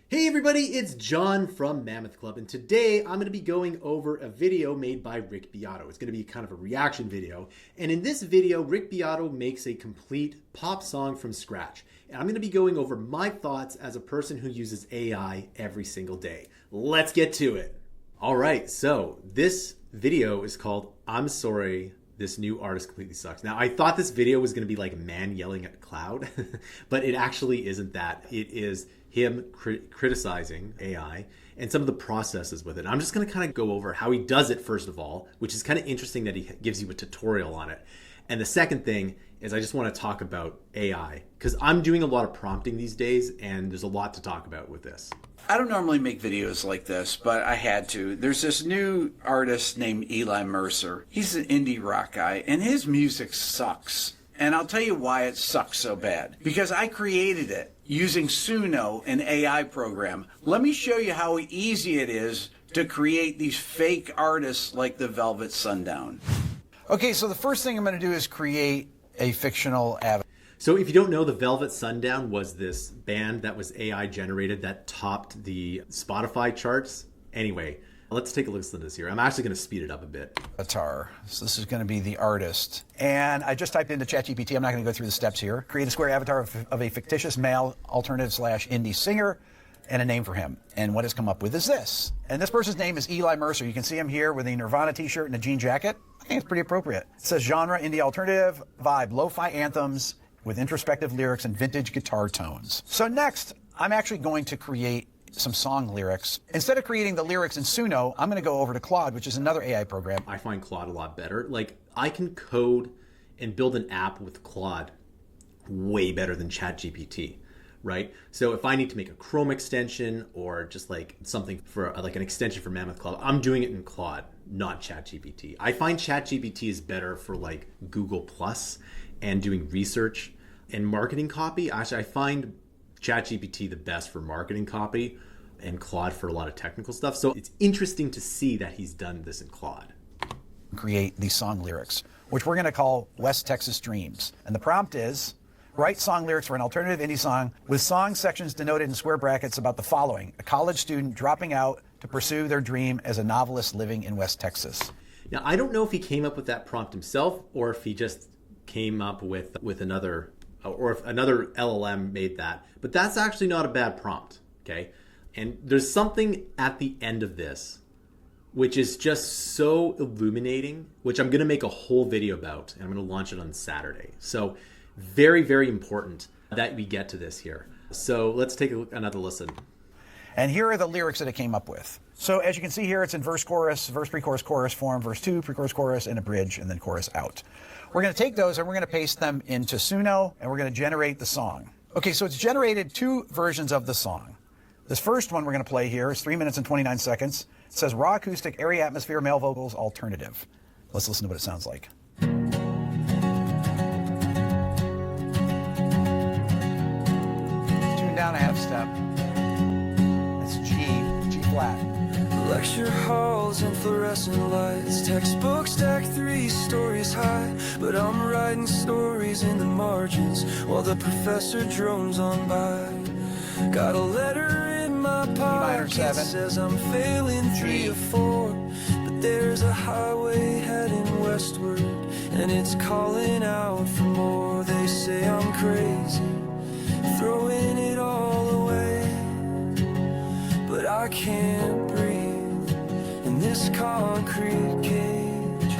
Hey everybody, it's John from Mammoth Club, and today I'm going to be going over a video made by Rick Beato. It's going to be kind of a reaction video, and in this video, Rick Beato makes a complete pop song from scratch. And I'm going to be going over my thoughts as a person who uses AI every single day. Let's get to it. All right, so this video is called I'm Sorry, This New Artist Completely Sucks. Now, I thought this video was going to be like a man yelling at a cloud, but it actually isn't that. It is him criticizing AI and some of the processes with it. I'm just going to kind of go over how he does it, first of all, which is kind of interesting that he gives you a tutorial on it. And the second thing is I just want to talk about AI because I'm doing a lot of prompting these days and there's a lot to talk about with this. I don't normally make videos like this, but I had to. There's this new artist named Eli Mercer. He's an indie rock guy, and his music sucks. And I'll tell you why it sucks so bad. Because I created it using Suno, an AI program. Let me show you how easy it is to create these fake artists like the Velvet Sundown. Okay, so the first thing I'm going to do is create a fictional avatar. So if you don't know, the Velvet Sundown was this band that was AI generated that topped the Spotify charts. Anyway, let's take a listen to this here. I'm actually going to speed it up a bit. Avatar. So this is going to be the artist. And I just typed into ChatGPT. I'm not going to go through the steps here. Create a square avatar of a fictitious male alternative / indie singer and a name for him. And what has come up with is this. And this person's name is Eli Mercer. You can see him here with a Nirvana t-shirt and a jean jacket. I think it's pretty appropriate. It says genre, indie alternative, vibe, lo-fi anthems with introspective lyrics and vintage guitar tones. So next, I'm actually going to create some song lyrics. Instead of creating the lyrics in Suno, I'm going to go over to Claude, which is another AI program. I find Claude a lot better. Like, I can code and build an app with Claude way better than ChatGPT, right? So if I need to make a Chrome extension or just like something for like an extension for Mammoth Club, I'm doing it in Claude, not ChatGPT. I find ChatGPT is better for like Google Plus and doing research and marketing copy. Actually, I find ChatGPT the best for marketing copy and Claude for a lot of technical stuff. So it's interesting to see that he's done this in Claude. Create these song lyrics, which we're going to call West Texas Dreams. And the prompt is, write song lyrics for an alternative indie song with song sections denoted in square brackets about the following: a college student dropping out to pursue their dream as a novelist living in West Texas. Now, I don't know if he came up with that prompt himself or if he just came up with another, or if another LLM made that, but that's actually not a bad prompt, okay? And there's something at the end of this which is just so illuminating, which I'm going to make a whole video about, and I'm going to launch it on Saturday. So very, very important that we get to this here. So let's take another listen. And here are the lyrics that it came up with. So as you can see here, it's in verse, chorus, pre-chorus, chorus form, verse 2, pre-chorus, chorus, and a bridge, and then chorus out. We're going to take those and we're going to paste them into Suno, and we're going to generate the song. Okay, so it's generated two versions of the song. This first one we're going to play here is 3 minutes and 29 seconds. It says raw acoustic, airy atmosphere, male vocals, alternative. Let's listen to what it sounds like. Tune down a half step. It's G flat. Lecture halls and fluorescent lights, textbooks stacked 3 stories high, but I'm writing stories in the margins while the professor drones on by. Got a letter in my pocket, says I'm failing 3 or 4, but there's a highway heading westward and it's calling out for more. They say I'm crazy, throwing it all away, but I can't breathe in this concrete cage.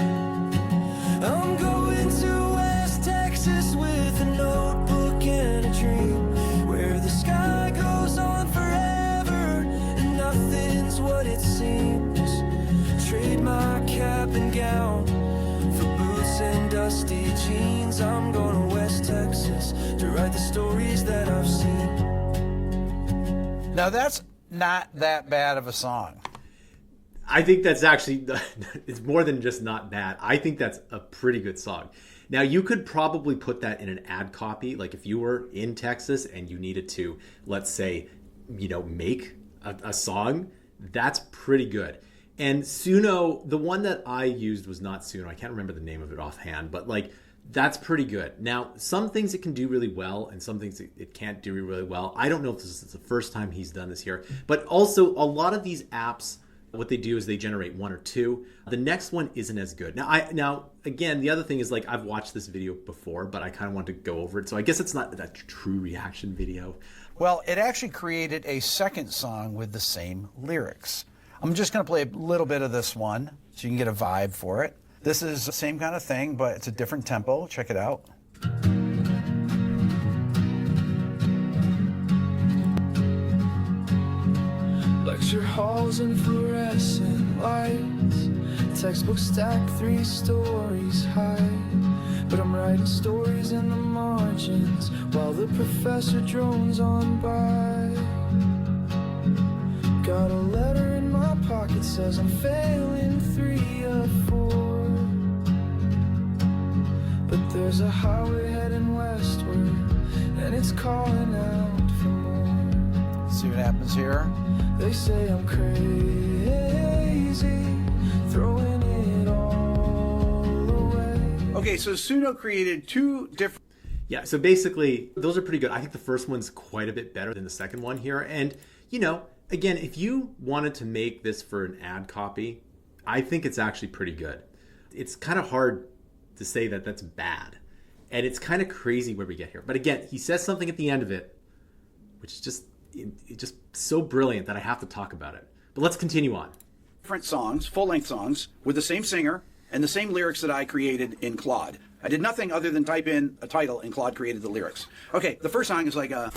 I'm going to West Texas with a notebook and a dream, where the sky goes on forever and nothing's what it seems. Trade my cap and gown for boots and dusty jeans. I'm going to West Texas to write the stories that I've seen. Now that's not that bad of a song. I think that's actually, it's more than just not bad. I think that's a pretty good song. Now, you could probably put that in an ad copy. Like if you were in Texas and you needed to, let's say, make a song, that's pretty good. And Suno, the one that I used was not Suno. I can't remember the name of it offhand, but like That's pretty good. Now, some things it can do really well and some things it can't do really well. I don't know if this is the first time he's done this here, but also a lot of these apps, what they do is they generate one or two. The next one isn't as good. Now again, the other thing is, like, I've watched this video before, but I kind of want to go over it. So I guess it's not a true reaction video. Well, it actually created a second song with the same lyrics. I'm just going to play a little bit of this one so you can get a vibe for it. This is the same kind of thing, but it's a different tempo. Check it out. Lecture halls and fluorescent lights, textbooks stacked 3 stories high. But I'm writing stories in the margins while the professor drones on by. Got a letter in my pocket, says I'm failing 3 of 4. But there's a highway heading westward, and it's calling out for more. See what happens here? They say I'm crazy, throwing it all away. Okay, so Suno created 2 different... Yeah, so basically, those are pretty good. I think the first one's quite a bit better than the second one here. And, you know, again, if you wanted to make this for an ad copy, I think it's actually pretty good. It's kind of hard to say that that's bad. And it's kind of crazy where we get here. But again, he says something at the end of it, which is just so brilliant that I have to talk about it. But let's continue on. different songs, full-length songs, with the same singer and the same lyrics that I created in Claude. I did nothing other than type in a title, and Claude created the lyrics. Okay, the first song is like a...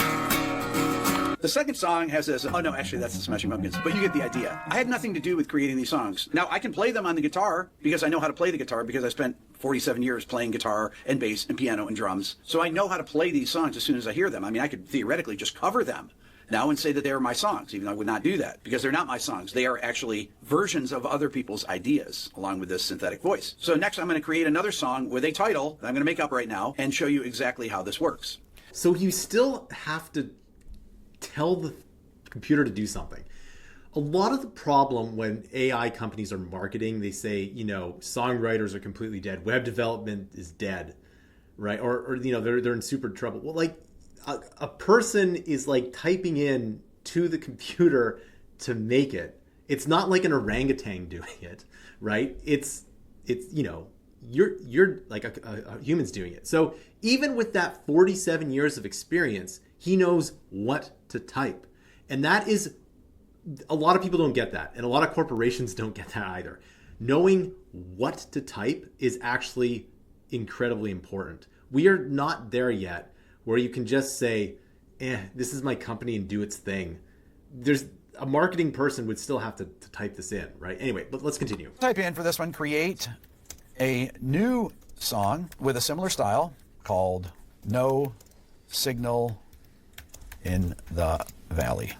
The second song has this, oh no, actually that's the Smashing Pumpkins, but you get the idea. I had nothing to do with creating these songs. Now, I can play them on the guitar because I know how to play the guitar because I spent 47 years playing guitar and bass and piano and drums. So I know how to play these songs as soon as I hear them. I mean, I could theoretically just cover them now and say that they are my songs, even though I would not do that because they're not my songs. They are actually versions of other people's ideas along with this synthetic voice. So next I'm going to create another song with a title that I'm going to make up right now and show you exactly how this works. So you still have to tell the computer to do something. A lot of the problem when AI companies are marketing, they say, you know, songwriters are completely dead, web development is dead, right? Or you know, they're in super trouble. Well, like a person is like typing in to the computer to make it. It's not like an orangutan doing it, right? It's you know, you're like a human's doing it. So even with that 47 years of experience, he knows what to type. And that is, a lot of people don't get that. And a lot of corporations don't get that either. Knowing what to type is actually incredibly important. We are not there yet where you can just say, this is my company and do its thing. There's a marketing person would still have to type this in, right? Anyway, let's continue. Type in for this one, create a new song with a similar style called No Signal in the Valley.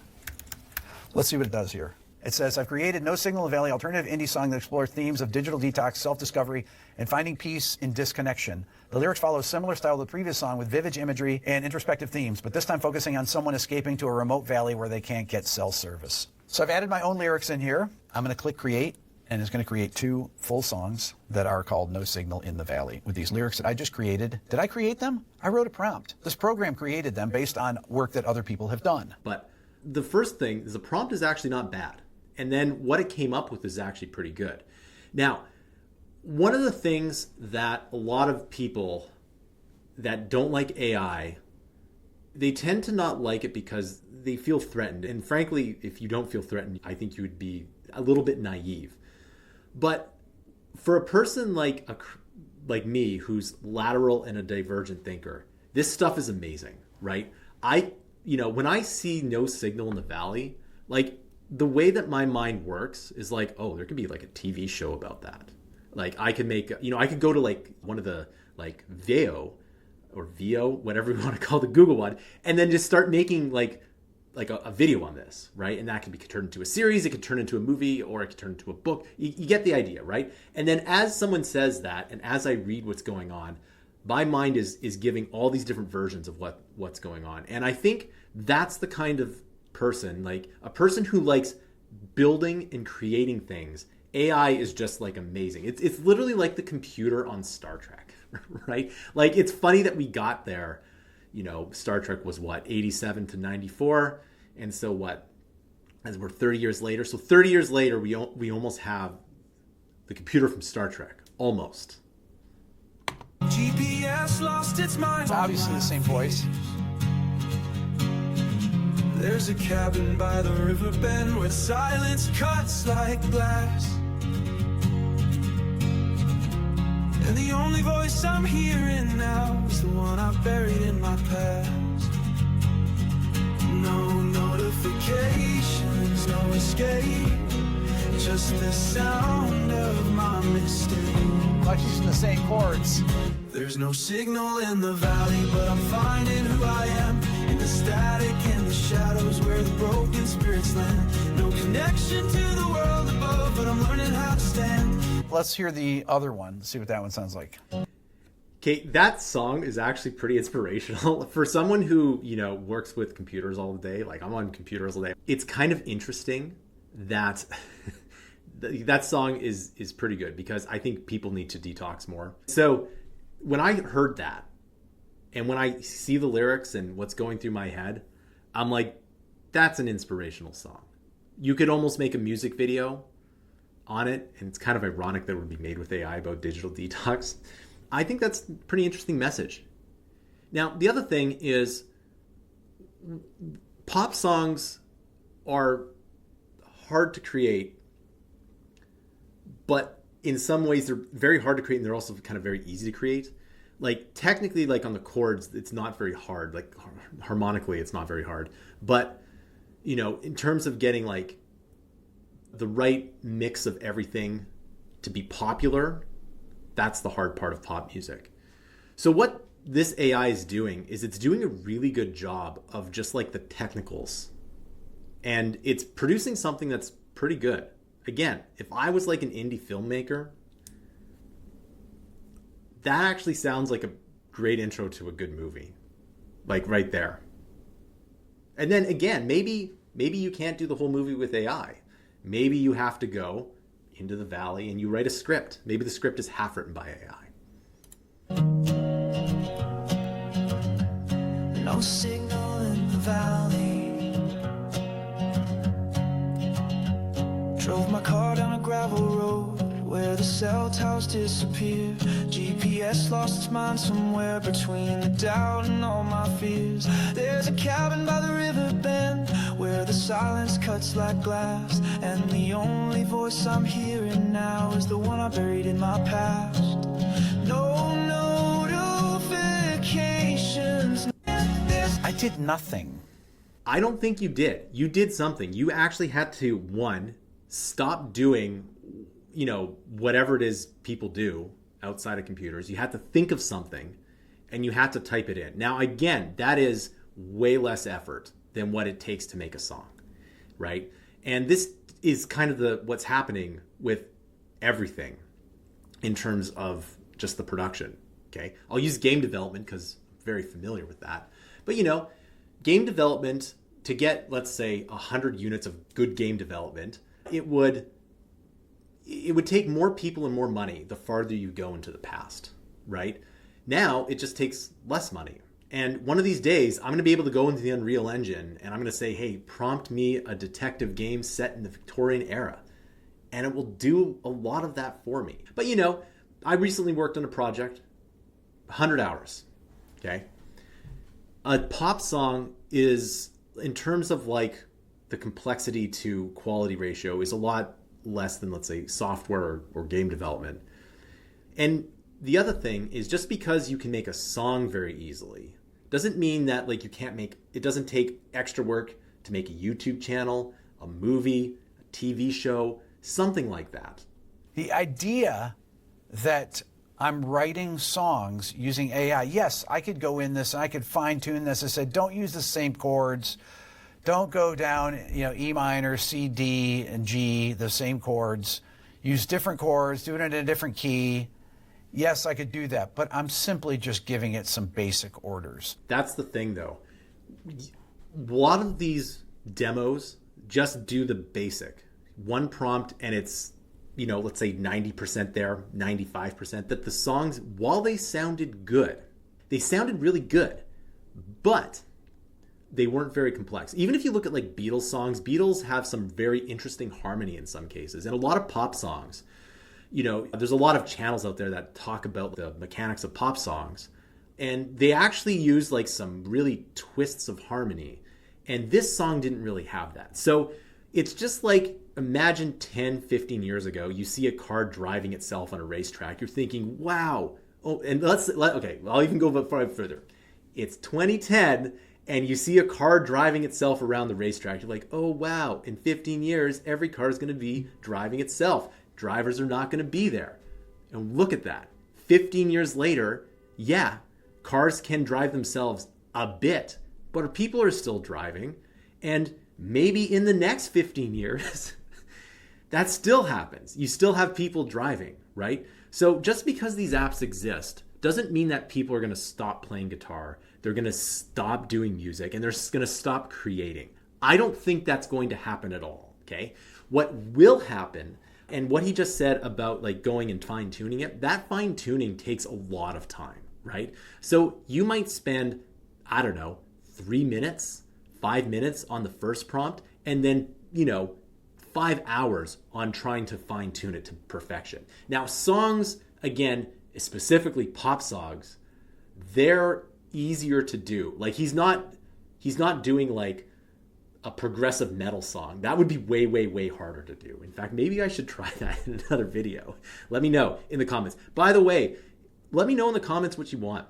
Let's see what it does here. It says, I've created No Signal in the Valley, alternative indie song that explores themes of digital detox, self-discovery, and finding peace in disconnection. The lyrics follow a similar style to the previous song with vivid imagery and introspective themes, but this time focusing on someone escaping to a remote valley where they can't get cell service. So I've added my own lyrics in here. I'm going to click create, and it's going to create 2 full songs that are called No Signal in the Valley with these lyrics that I just created. Did I create them? I wrote a prompt. This program created them based on work that other people have done. But the first thing is the prompt is actually not bad. And then what it came up with is actually pretty good. Now, one of the things that a lot of people that don't like AI, they tend to not like it because they feel threatened. And frankly, if you don't feel threatened, I think you would be a little bit naive. But for a person like me, who's lateral and a divergent thinker, this stuff is amazing, right? When I see No Signal in the Valley, like the way that my mind works is like, oh, there could be like a TV show about that. Like I could make, I could go to like one of the like Veo or Veo, whatever we want to call the Google one, and then just start making like a video on this, right? And that could be turned into a series, it could turn into a movie, or it could turn into a book. You get the idea, right? And then as someone says that, and as I read what's going on, my mind is giving all these different versions of what's going on. And I think that's the kind of person, like a person who likes building and creating things. AI is just like amazing. It's literally like the computer on Star Trek, right? Like, it's funny that we got there. You know, Star Trek was what, 87 to 94? And so what, as we're 30 years later? So 30 years later, we almost have the computer from Star Trek. Almost. GPS lost its mind. It's obviously the same voice. There's a cabin by the river bend where silence cuts like glass. And the only voice I'm hearing now is the one I buried in my past. No notifications, no escape, just the sound of my mistake. Like using the same chords. There's no signal in the valley, but I'm finding who I am in the static and the shadows where the broken spirits land. No connection to the world above, but I'm learning how to stand. Let's hear the other one. Let's see what that one sounds like. Okay, that song is actually pretty inspirational. For someone who, you know, works with computers all day, like I'm on computers all day, it's kind of interesting that that song is pretty good, because I think people need to detox more. So when I heard that, and when I see the lyrics and what's going through my head, I'm like, that's an inspirational song. You could almost make a music video on it, and it's kind of ironic that it would be made with AI about digital detox. I think that's a pretty interesting message. Now, the other thing is, pop songs are hard to create, but in some ways they're very hard to create, and they're also kind of very easy to create. Like, technically, like on the chords, it's not very hard. Like, harmonically, it's not very hard. But, you know, in terms of getting like the right mix of everything to be popular, that's the hard part of pop music. So what this AI is doing is it's doing a really good job of just like the technicals, and it's producing something that's pretty good. Again, if I was like an indie filmmaker, that actually sounds like a great intro to a good movie, like right there. And then again, maybe you can't do the whole movie with AI. Maybe you have to go into the valley and you write a script. Maybe the script is half written by AI. No signal in the valley. Drove my car down a gravel road where the cell towers disappear. GPS lost its mind somewhere between the doubt and all my fears. There's a cabin by the river bend where the silence cuts like glass, and the only voice I'm hearing now is the one I buried in my past. No notifications. I did nothing. I don't think you did. You did something. You actually had to, one, stop doing, you know, whatever it is people do outside of computers. You had to think of something, and you had to type it in. Now, again, that is way less effort than what it takes to make a song, right? And this is kind of what's happening with everything in terms of just the production, okay? I'll use game development because I'm very familiar with that. But, you know, game development, to get, let's say, 100 units of good game development, it would take more people and more money the farther you go into the past, right? Now, it just takes less money. And one of these days, I'm going to be able to go into the Unreal Engine and I'm going to say, hey, prompt me a detective game set in the Victorian era. And it will do a lot of that for me. But, you know, I recently worked on a project, 100 hours, okay? A pop song is, in terms of like the complexity to quality ratio, is a lot less than, let's say, software or game development. And the other thing is, just because you can make a song very easily doesn't mean that like you can't make, it doesn't take extra work to make a YouTube channel, a movie, a TV show, something like that. The idea that I'm writing songs using AI, yes, I could go in this and I could fine tune this. I said, don't use the same chords. Don't go down, you know, E minor, C, D, and G, the same chords. Use different chords, do it in a different key. Yes, I could do that, but I'm simply just giving it some basic orders. That's the thing, though. A lot of these demos just do the basic. One prompt and it's let's say 90% there, 95%, that the songs, while they sounded good, they sounded really good, but they weren't very complex. Even if you look at like Beatles songs, Beatles have some very interesting harmony in some cases. And a lot of pop songs, there's a lot of channels out there that talk about the mechanics of pop songs. And they actually use like some really twists of harmony. And this song didn't really have that. So it's just like, imagine 10, 15 years ago, you see a car driving itself on a racetrack. You're thinking, wow. Oh, and okay, I'll even go further. It's 2010 and you see a car driving itself around the racetrack. You're like, oh, wow. In 15 years, every car is going to be driving itself. Drivers are not going to be there. And look at that. 15 years later, yeah, cars can drive themselves a bit, but people are still driving. And maybe in the next 15 years, that still happens. You still have people driving, right? So just because these apps exist doesn't mean that people are going to stop playing guitar. They're going to stop doing music and they're going to stop creating. I don't think that's going to happen at all, okay? What will happen, and what he just said about like going and fine tuning it, that fine tuning takes a lot of time, right? So you might spend, I don't know, 3 minutes, 5 minutes on the first prompt, and then, 5 hours on trying to fine tune it to perfection. Now, songs, again, specifically pop songs, they're easier to do. Like he's not doing like a progressive metal song. That would be way, way, way harder to do. In fact, maybe I should try that in another video. Let me know in the comments. By the way, let me know in the comments what you want.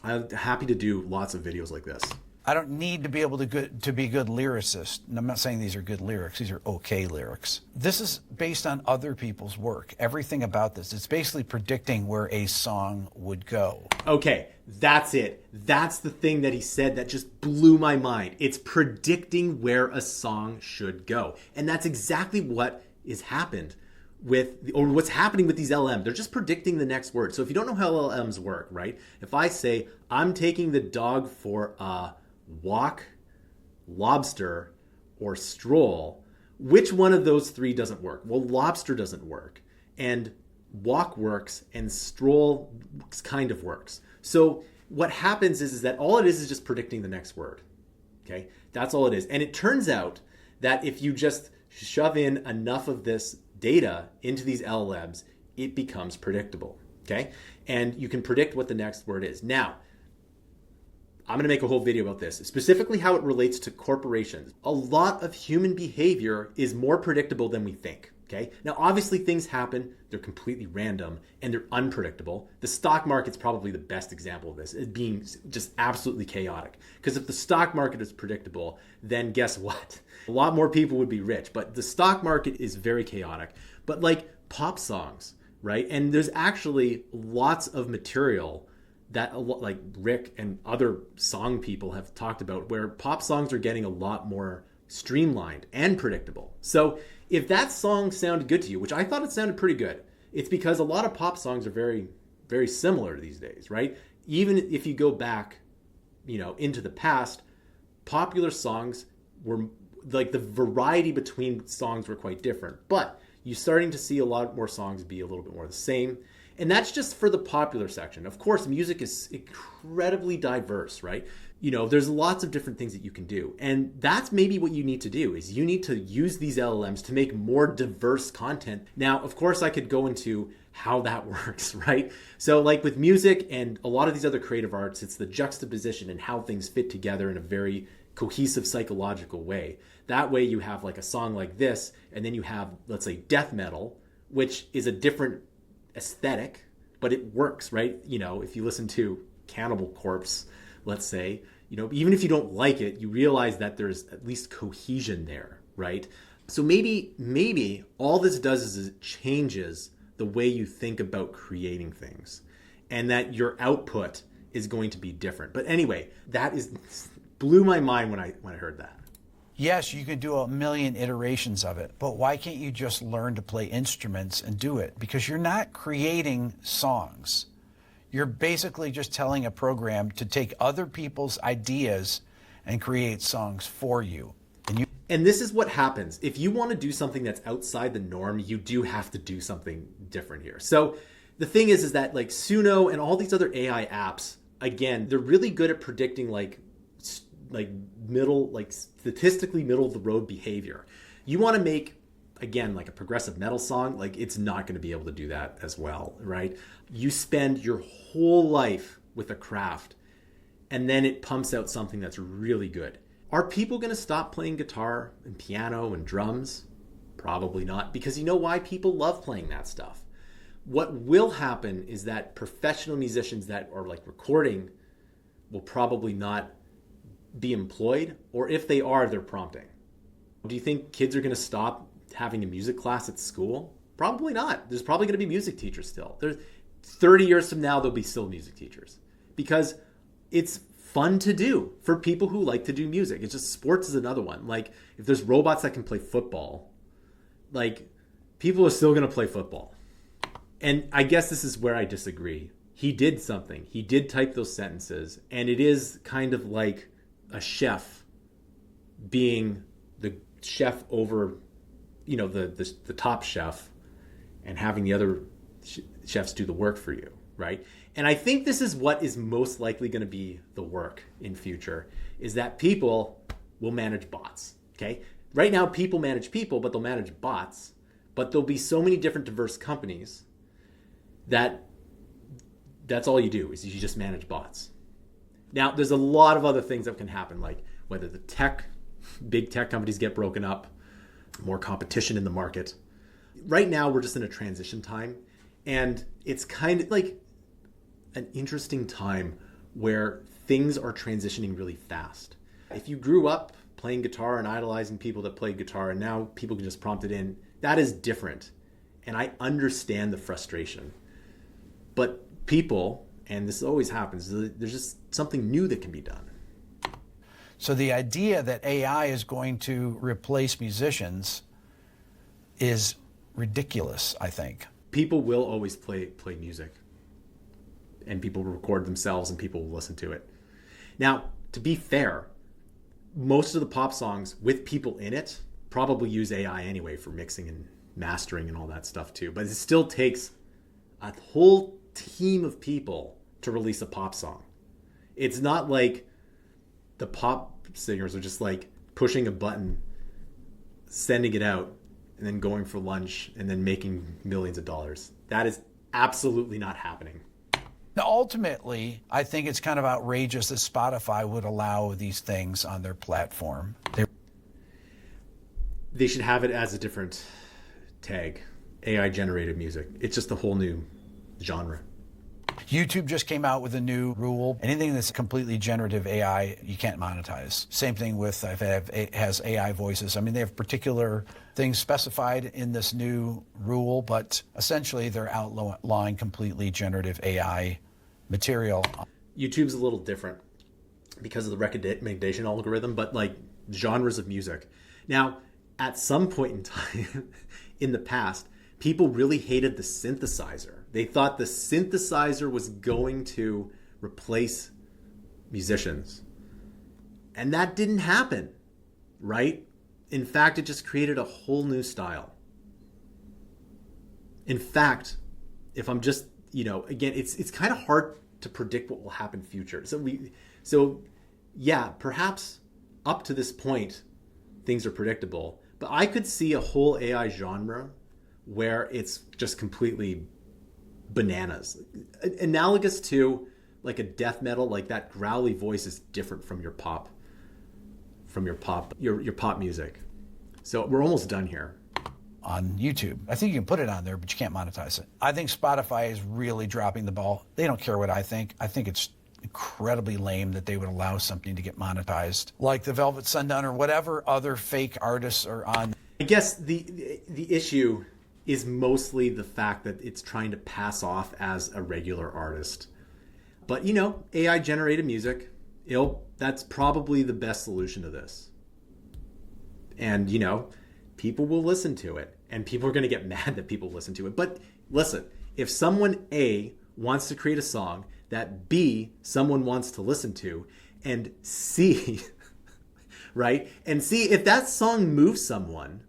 I'm happy to do lots of videos like this. I don't need to be able to be a good lyricist. And I'm not saying these are good lyrics. These are okay lyrics. This is based on other people's work. Everything about this, it's basically predicting where a song would go. Okay, that's it. That's the thing that he said that just blew my mind. It's predicting where a song should go. And that's exactly what has happened what's happening with these LLMs. They're just predicting the next word. So if you don't know how LLMs work, right? If I say, I'm taking the dog for a walk, lobster, or stroll, which one of those three doesn't work? Well, lobster doesn't work, and walk works, and stroll kind of works. So what happens is that all it is just predicting the next word. Okay, that's all it is. And it turns out that if you just shove in enough of this data into these LLMs, it becomes predictable. Okay, and you can predict what the next word is. Now, I'm going to make a whole video about this, specifically how it relates to corporations. A lot of human behavior is more predictable than we think, okay? Now, obviously things happen, they're completely random, and they're unpredictable. The stock market's probably the best example of this, it being just absolutely chaotic. Because if the stock market is predictable, then guess what? A lot more people would be rich, but the stock market is very chaotic. But like pop songs, right? And there's actually lots of material that like Rick and other song people have talked about where pop songs are getting a lot more streamlined and predictable. So if that song sounded good to you, which I thought it sounded pretty good, it's because a lot of pop songs are very, very similar these days, right? Even if you go back, into the past, popular songs were like the variety between songs were quite different, but you're starting to see a lot more songs be a little bit more the same. And that's just for the popular section. Of course, music is incredibly diverse, right? There's lots of different things that you can do. And that's maybe what you need to do is you need to use these LLMs to make more diverse content. Now, of course, I could go into how that works, right? So like with music and a lot of these other creative arts, it's the juxtaposition and how things fit together in a very cohesive psychological way. That way you have like a song like this, and then you have, let's say, death metal, which is a different aesthetic, but it works, right? If you listen to Cannibal Corpse, let's say, even if you don't like it, you realize that there's at least cohesion there, right? So maybe all this does is it changes the way you think about creating things, and that your output is going to be different. But anyway, that blew my mind when I heard that. Yes, you can do a million iterations of it, but why can't you just learn to play instruments and do it? Because you're not creating songs. You're basically just telling a program to take other people's ideas and create songs for you. And this is what happens. If you want to do something that's outside the norm, you do have to do something different here. So the thing is that like Suno and all these other AI apps, again, they're really good at predicting like statistically middle of the road behavior. You want to make, again, like a progressive metal song, like it's not going to be able to do that as well, right? You spend your whole life with a craft and then it pumps out something that's really good. Are people going to stop playing guitar and piano and drums? Probably not, because you know why? People love playing that stuff. What will happen is that professional musicians that are like recording will probably not be employed, or if they are, they're prompting. Do you think kids are going to stop having a music class at school? Probably not. There's probably going to be music teachers still. There's 30 years from now, there'll be still music teachers because it's fun to do for people who like to do music. It's just sports is another one. Like if there's robots that can play football, like people are still going to play football. And I guess this is where I disagree. He did something. He did type those sentences, and it is kind of like a chef being the chef over, you know, the top chef and having the other chefs do the work for you, right? And I think this is what is most likely going to be the work in future, is that people will manage bots, okay? Right now, people manage people, but they'll manage bots. But there'll be so many different diverse companies that that's all you do is you just manage bots. Now, there's a lot of other things that can happen, like whether the big tech companies get broken up, more competition in the market. Right now, we're just in a transition time, and it's kind of like an interesting time where things are transitioning really fast. If you grew up playing guitar and idolizing people that played guitar, and now people can just prompt it in, that is different. And I understand the frustration. But people, and this always happens, there's just something new that can be done. So the idea that AI is going to replace musicians is ridiculous, I think. People will always play music. And people will record themselves and people will listen to it. Now, to be fair, most of the pop songs with people in it probably use AI anyway for mixing and mastering and all that stuff too. But it still takes a whole team of people to release a pop song. It's not like the pop singers are just like pushing a button, sending it out, and then going for lunch and then making millions of dollars. That is absolutely not happening. Now, ultimately, I think it's kind of outrageous that Spotify would allow these things on their platform. They should have it as a different tag, AI-generated music. It's just a whole new genre. YouTube just came out with a new rule. Anything that's completely generative AI, you can't monetize. Same thing with if it has AI voices. I mean, they have particular things specified in this new rule, but essentially they're outlawing completely generative AI material. YouTube's a little different because of the recommendation algorithm, but like genres of music. Now, at some point in time in the past, people really hated the synthesizer. They thought the synthesizer was going to replace musicians. And that didn't happen, right? In fact, it just created a whole new style. In fact, if I'm just, again, it's kind of hard to predict what will happen in the future. So yeah, perhaps up to this point, things are predictable. But I could see a whole AI genre where it's just completely bananas. Analogous to like a death metal, like that growly voice is different from your pop music. So we're almost done here. On YouTube. I think you can put it on there, but you can't monetize it. I think Spotify is really dropping the ball. They don't care what I think. I think it's incredibly lame that they would allow something to get monetized, like the Velvet Sundown or whatever other fake artists are on. I guess the issue is mostly the fact that it's trying to pass off as a regular artist. But AI generated music, that's probably the best solution to this. And people will listen to it, and people are going to get mad that people listen to it. But listen, if someone A wants to create a song that B someone wants to listen to, and C right? And see if that song moves someone.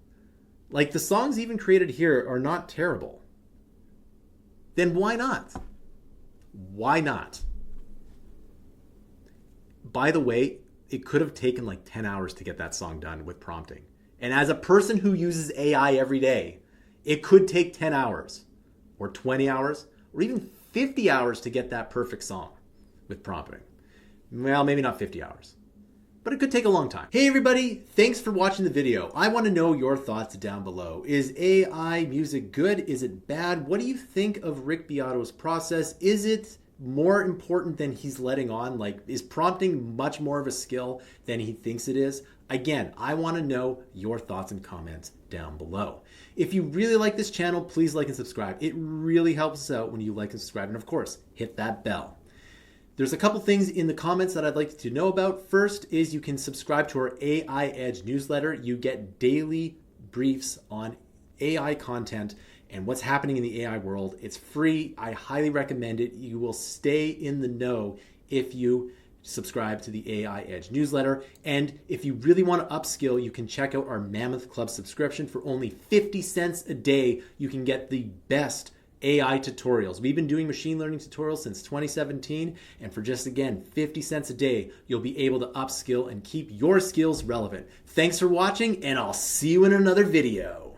Like the songs even created here are not terrible. Then why not? Why not? By the way, it could have taken like 10 hours to get that song done with prompting. And as a person who uses AI every day, it could take 10 hours or 20 hours or even 50 hours to get that perfect song with prompting. Well, maybe not 50 hours, but it could take a long time. Hey everybody, thanks for watching the video. I want to know your thoughts down below. Is AI music good? Is it bad? What do you think of Rick Beato's process? Is it more important than he's letting on? Like, is prompting much more of a skill than he thinks it is? Again, I want to know your thoughts and comments down below. If you really like this channel, please like and subscribe. It really helps us out when you like and subscribe. And of course, hit that bell. There's a couple things in the comments that I'd like you to know about. First is you can subscribe to our AI Edge newsletter. You get daily briefs on AI content and what's happening in the AI world. It's free. I highly recommend it. You will stay in the know if you subscribe to the AI Edge newsletter. And if you really want to upskill, you can check out our Mammoth Club subscription. For only 50 cents a day, you can get the best AI tutorials. We've been doing machine learning tutorials since 2017, and for just, again, 50 cents a day, you'll be able to upskill and keep your skills relevant. Thanks for watching, and I'll see you in another video.